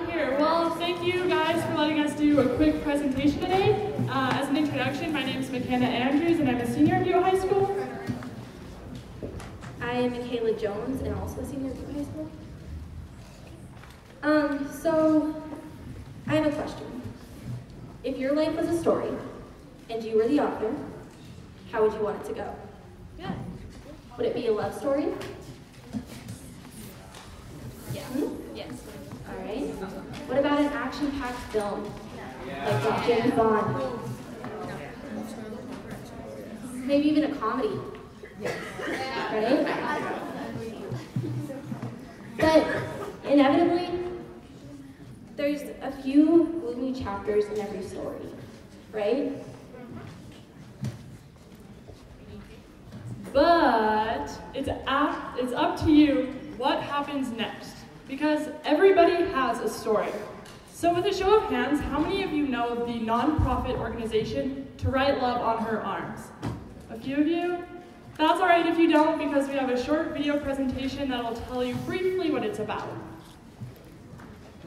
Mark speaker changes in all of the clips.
Speaker 1: Here. Well, thank you guys for letting us do a quick presentation today. As an introduction, my name is McKenna Andrews, and I'm a senior at Butte High School.
Speaker 2: I am Mikayla Jones, and also a senior at Butte High School. So I have a question. If your life was a story, and you were the author, how would you want it to go?
Speaker 1: Yeah.
Speaker 2: Would it be a love story?
Speaker 1: Yeah. Yes.
Speaker 2: All right. What about an action-packed film, like from James Bond? Maybe even a comedy. Right? But inevitably, there's a few gloomy chapters in every story, right?
Speaker 1: But it's up to you what happens next, because everybody has a story. So with a show of hands, how many of you know the nonprofit organization To Write Love on Her Arms? A few of you? That's all right if you don't, because we have a short video presentation that'll tell you briefly what it's about.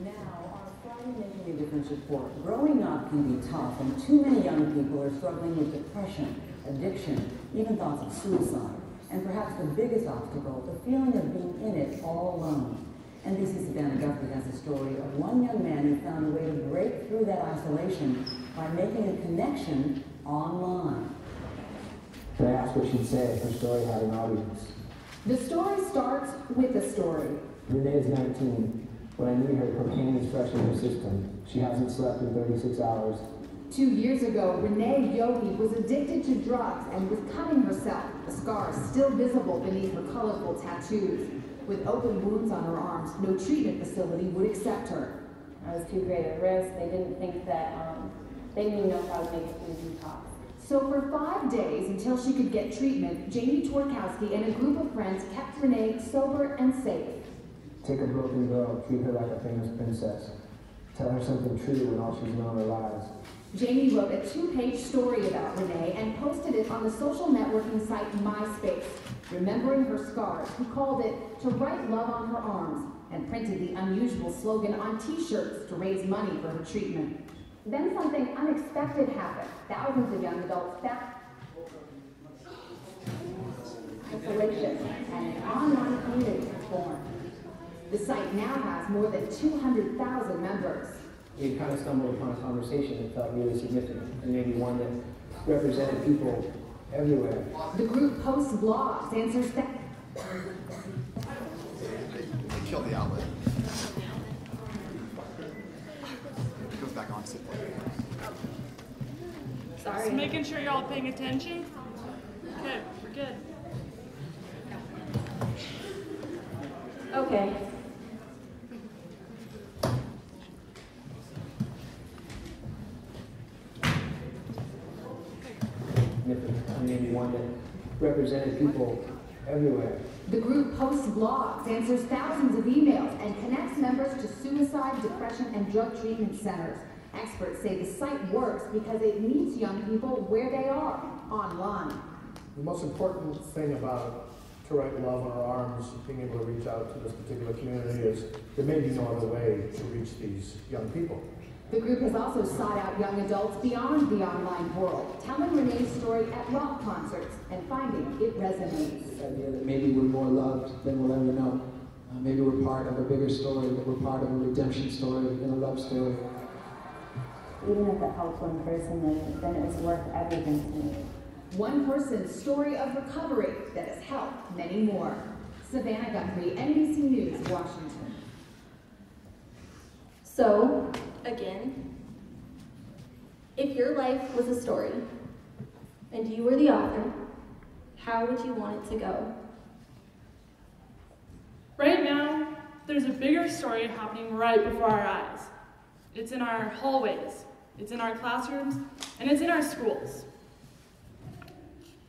Speaker 3: Now, our Friday Making a Difference report. Growing up can be tough, and too many young people are struggling with depression, addiction, even thoughts of suicide. And perhaps the biggest obstacle, the feeling of being in it all alone. NBC's Savannah Guthrie has a story of one young man who found a way to break through that isolation by making a connection online.
Speaker 4: Can I ask what she'd say if her story had an audience?
Speaker 5: The story starts with a story.
Speaker 4: Renee is 19. When I meet her, cocaine is fresh in her system. She hasn't slept in 36 hours.
Speaker 5: 2 years ago, Renee Yogi was addicted to drugs and was cutting herself, the scars still visible beneath her colorful tattoos. With open wounds on her arms, no treatment facility would accept her.
Speaker 6: I was too great a risk. They didn't think that, they didn't know if I would make it through detox.
Speaker 5: So for 5 days, until she could get treatment, Jamie Torkowski and a group of friends kept Renee sober and safe.
Speaker 4: Take a broken girl, treat her like a famous princess. Tell her something true when all she's known are lies.
Speaker 5: Jamie wrote a 2-page story about Renee and posted it on the social networking site MySpace. Remembering her scars, he called it To Write Love on Her Arms and printed the unusual slogan on t-shirts to raise money for her treatment. Then something unexpected happened. Thousands of young adults found isolation, and an online community was born. The site now has more than 200,000 members.
Speaker 4: We kind of stumbled upon a conversation that felt really significant, and maybe one that represented people everywhere.
Speaker 5: The group posts blogs, answers that.
Speaker 7: They killed the outlet. It goes back on to sit there.
Speaker 2: Sorry.
Speaker 1: Just making sure you're all paying attention. Okay, we're good.
Speaker 2: Okay.
Speaker 4: Maybe one that represented people everywhere.
Speaker 5: The group posts blogs, answers thousands of emails, and connects members to suicide, depression, and drug treatment centers. Experts say the site works because it meets young people where they are, online.
Speaker 8: The most important thing about To Write Love on Our Arms, being able to reach out to this particular community, is there may be no other way to reach these young people.
Speaker 5: The group has also sought out young adults beyond the online world, telling Renee's story at rock concerts and finding it resonates.
Speaker 9: This idea that maybe we're more loved than we'll ever know. Maybe we're part of a bigger story, that we're part of a redemption story and a love story.
Speaker 6: Even if it helped one person, then it was worth everything to me.
Speaker 5: One person's story of recovery that has helped many more. Savannah Guthrie, NBC News, Washington.
Speaker 2: So, again, if your life was a story and you were the author, how would you want it to go?
Speaker 1: Right now, there's a bigger story happening right before our eyes. It's in our hallways, it's in our classrooms, and it's in our schools.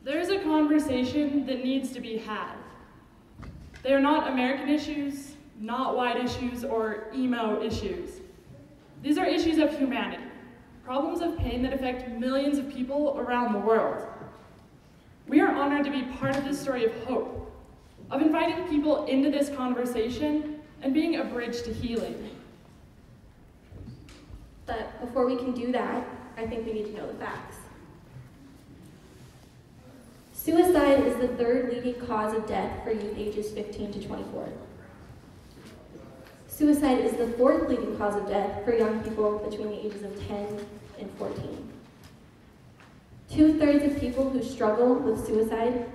Speaker 1: There's a conversation that needs to be had. They are not American issues, not white issues, or emo issues. These are issues of humanity, problems of pain that affect millions of people around the world. We are honored to be part of this story of hope, of inviting people into this conversation and being a bridge to healing.
Speaker 2: But before we can do that, I think we need to know the facts. Suicide is the third leading cause of death for youth ages 15 to 24. Suicide is the fourth leading cause of death for young people between the ages of 10 and 14. 2/3 of people who struggle with suicide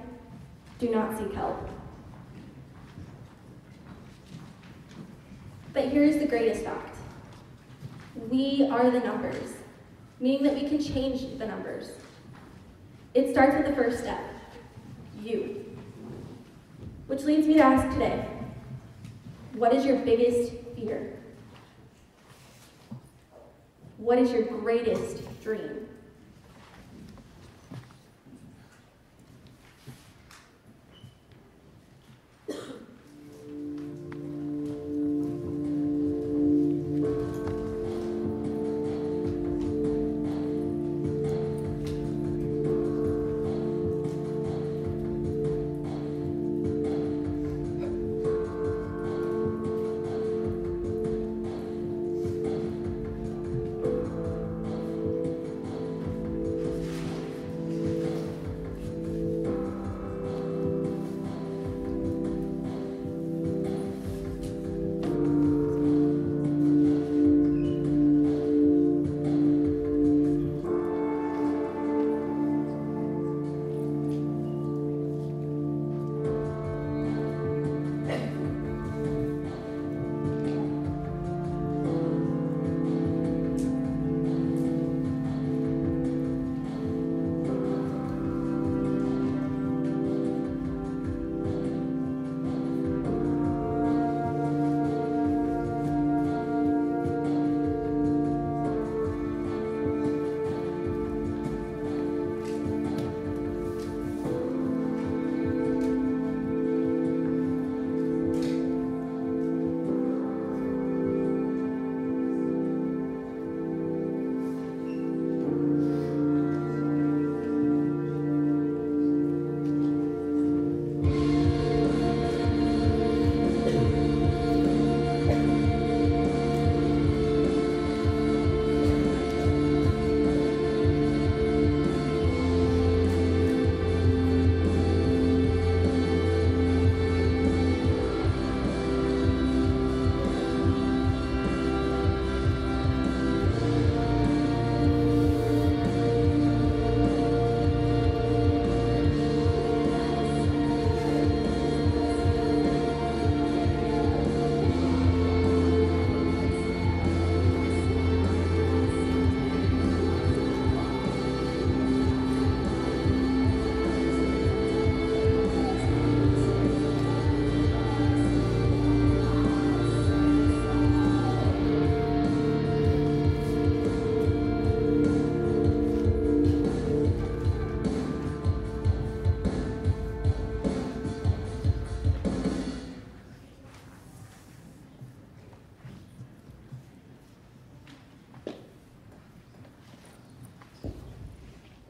Speaker 2: do not seek help. But here's the greatest fact. We are the numbers, meaning that we can change the numbers. It starts with the first step, you. Which leads me to ask today, what is your biggest fear? What is your greatest dream?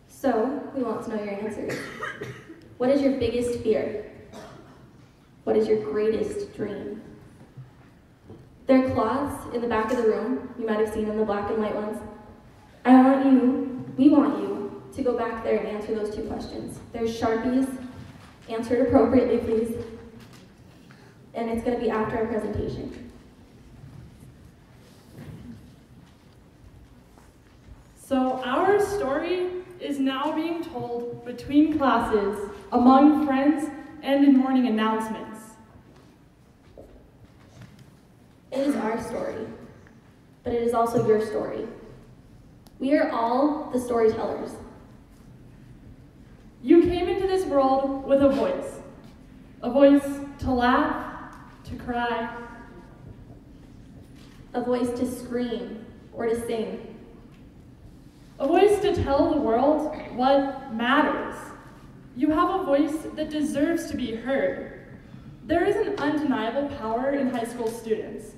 Speaker 2: So, we want to know your answers. What is your biggest fear? What is your greatest dream? There are cloths in the back of the room. You might have seen them, the black and white ones. We want you to go back there and answer those two questions. There's Sharpies. Answer it appropriately, please. And it's going to be after our presentation.
Speaker 1: So our story is now being told between classes, among friends, and in morning announcements.
Speaker 2: It is our story, but it is also your story. We are all the storytellers.
Speaker 1: You came into this world with a voice to laugh, to cry,
Speaker 2: a voice to scream or to sing,
Speaker 1: a voice to tell the world what matters. You have a voice that deserves to be heard. There is an undeniable power in high school students,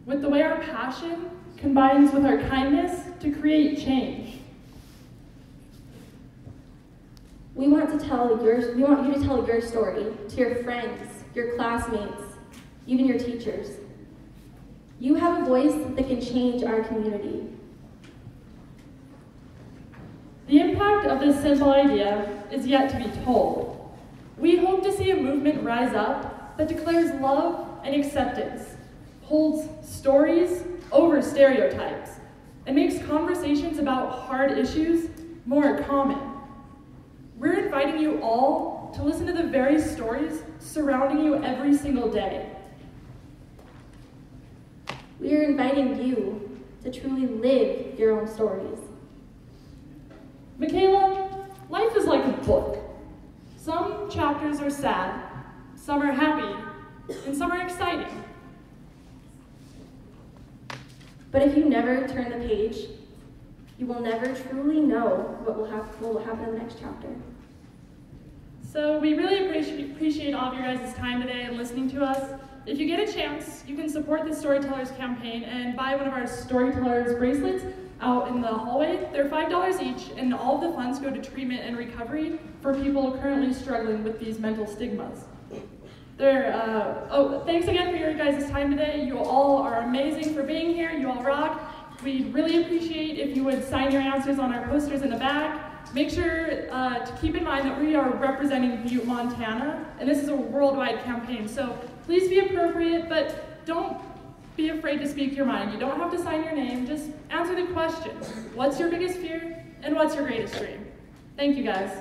Speaker 1: with the way our passion combines with our kindness to create change.
Speaker 2: We want you to tell your story to your friends, your classmates, even your teachers. You have a voice that can change our community.
Speaker 1: impact of this simple idea is yet to be told. We hope to see a movement rise up that declares love and acceptance, holds stories over stereotypes, and makes conversations about hard issues more common. We're inviting you all to listen to the very stories surrounding you every single day.
Speaker 2: We are inviting you to truly live your own stories.
Speaker 1: Mikayla, life is like a book. Some chapters are sad, some are happy, and some are exciting.
Speaker 2: But if you never turn the page, you will never truly know what will happen in the next chapter.
Speaker 1: So we really appreciate all of your guys' time today and listening to us. If you get a chance, you can support the Storytellers campaign and buy one of our Storytellers bracelets out in the hallway. They're $5 each, and all of the funds go to treatment and recovery for people currently struggling with these mental stigmas. Thanks again for your guys' time today. You all are amazing for being here. You all rock. We'd really appreciate if you would sign your answers on our posters in the back. Make sure to keep in mind that we are representing Butte, Montana, and this is a worldwide campaign. So please be appropriate, but don't be afraid to speak your mind. You don't have to sign your name. Just answer the question. What's your biggest fear, and what's your greatest dream? Thank you, guys.